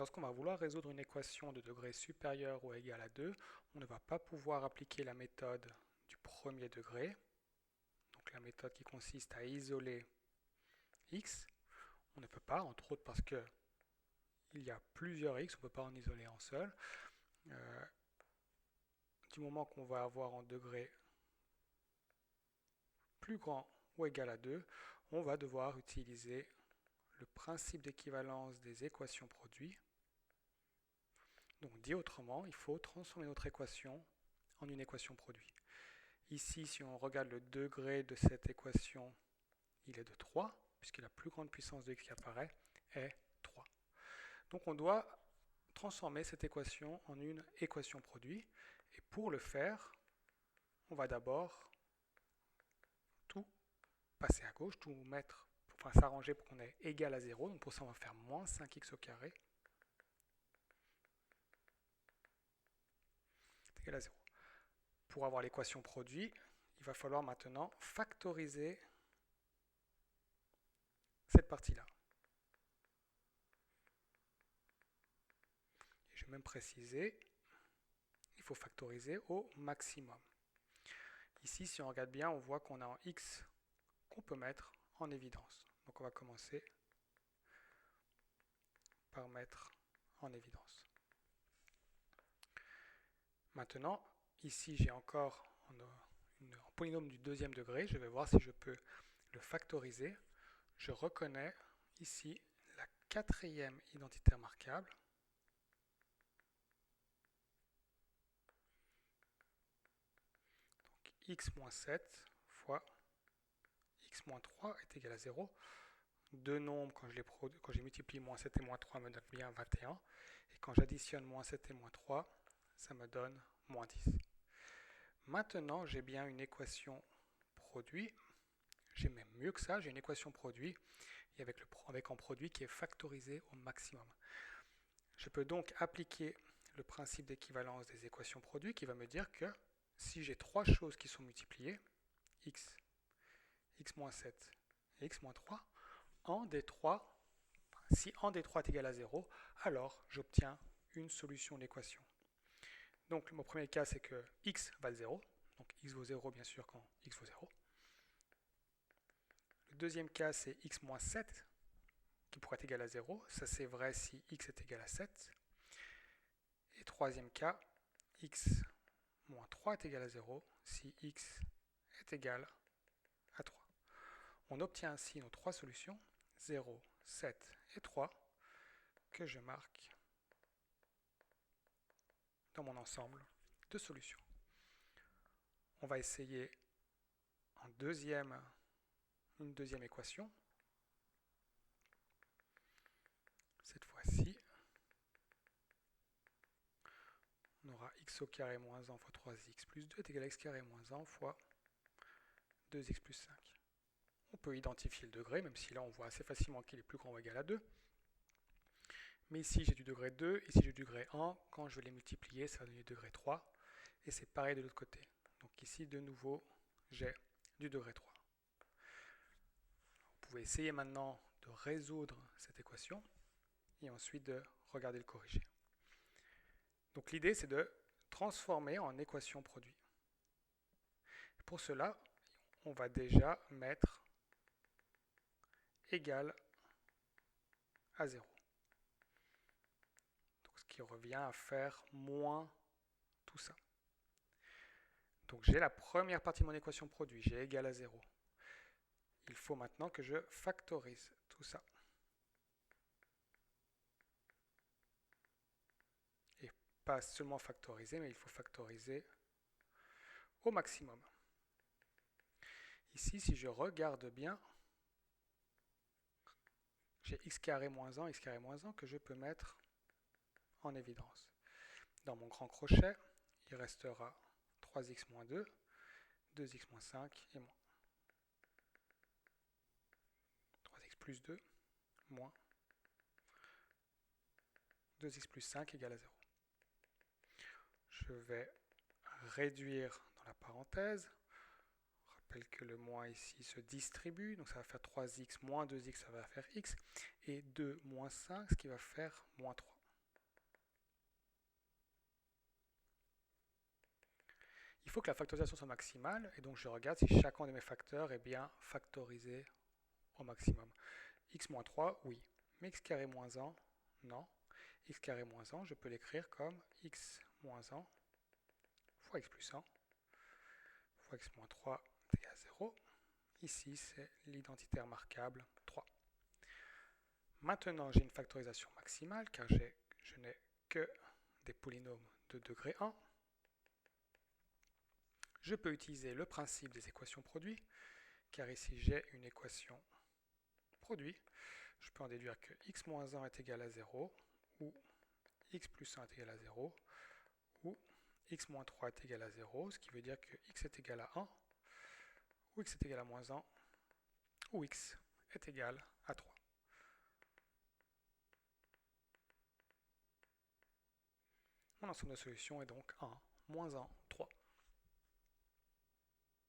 Lorsqu'on va vouloir résoudre une équation de degré supérieur ou égal à 2, on ne va pas pouvoir appliquer la méthode du premier degré, donc la méthode qui consiste à isoler x. On ne peut pas, entre autres parce que il y a plusieurs x, on ne peut pas en isoler un seul. Du moment qu'on va avoir en degré plus grand ou égal à 2, on va devoir utiliser le principe d'équivalence des équations produits. Donc dit autrement, il faut transformer notre équation en une équation produit. Ici, si on regarde le degré de cette équation, il est de 3, puisque la plus grande puissance de x qui apparaît est 3. Donc on doit transformer cette équation en une équation produit. Et pour le faire, on va d'abord tout passer à gauche, tout mettre, enfin s'arranger pour qu'on ait égal à 0. Donc pour ça, on va faire moins 5x au carré est égal à 0. Pour avoir l'équation produit, il va falloir maintenant factoriser cette partie-là. Et je vais même préciser, il faut factoriser au maximum. Ici, si on regarde bien, on voit qu'on a un x qu'on peut mettre en évidence. Donc on va commencer par mettre en évidence. Maintenant, ici j'ai encore un polynôme du deuxième degré. Je vais voir si je peux le factoriser. Je reconnais ici la quatrième identité remarquable. Donc x-7 fois x-3 est égal à 0. Deux nombres, quand j'ai multiplié moins 7 et moins 3, me donnent bien 21. Et quand j'additionne moins 7 et moins 3, ça me donne moins 10. Maintenant, j'ai bien une équation produit. J'ai même mieux que ça, j'ai une équation produit et avec un produit qui est factorisé au maximum. Je peux donc appliquer le principe d'équivalence des équations produits qui va me dire que si j'ai trois choses qui sont multipliées, x, x-7 et x-3, si un des trois est égal à 0, alors j'obtiens une solution de l'équation. Donc mon premier cas, c'est que x va 0, donc x vaut 0 bien sûr quand x vaut 0. Le deuxième cas, c'est x-7 qui pourrait être égal à 0. Ça, c'est vrai si x est égal à 7. Et troisième cas, x-3 est égal à 0 si x est égal à 3. On obtient ainsi nos trois solutions, 0, 7 et 3, que je marque dans mon ensemble de solutions. On va essayer une deuxième équation. Cette fois-ci, on aura x au carré moins 1 fois 3x plus 2 est égal à x carré moins 1 fois 2x plus 5. On peut identifier le degré, même si là on voit assez facilement qu'il est plus grand ou égal à 2. Mais ici j'ai du degré 2, ici j'ai du degré 1. Quand je vais les multiplier, ça va donner du degré 3. Et c'est pareil de l'autre côté. Donc ici, de nouveau, j'ai du degré 3. Vous pouvez essayer maintenant de résoudre cette équation et ensuite de regarder le corriger. Donc l'idée, c'est de transformer en équation produit. Pour cela, on va déjà mettre égal à 0. Donc ce qui revient à faire moins tout ça. Donc j'ai la première partie de mon équation produit, j'ai égal à 0. Il faut maintenant que je factorise tout ça. Et pas seulement factoriser, mais il faut factoriser au maximum. Ici, si je regarde bien, j'ai x carré moins 1, x carré moins 1 que je peux mettre en évidence. Dans mon grand crochet, il restera 3x moins 2, 2x moins 5 et moins. 3x plus 2 moins 2x plus 5 égale à 0. Je vais réduire dans la parenthèse. Je rappelle que le moins ici se distribue, donc ça va faire 3x moins 2x, ça va faire x, et 2 moins 5, ce qui va faire moins 3. Il faut que la factorisation soit maximale, et donc je regarde si chacun de mes facteurs est bien factorisé au maximum. X moins 3, oui. Mais x carré moins 1, non. X carré moins 1, je peux l'écrire comme x moins 1 fois x plus 1 fois x moins 3 est égal à 0. Ici, c'est l'identité remarquable 3. Maintenant, j'ai une factorisation maximale, car je n'ai que des polynômes de degré 1. Je peux utiliser le principe des équations produits, car ici j'ai une équation produit. Je peux en déduire que x moins 1 est égal à 0, ou x plus 1 est égal à 0, ou x moins 3 est égal à 0, ce qui veut dire que x est égal à 1, ou x est égal à moins 1, ou x est égal à 3. Mon ensemble de solutions est donc 1, moins 1,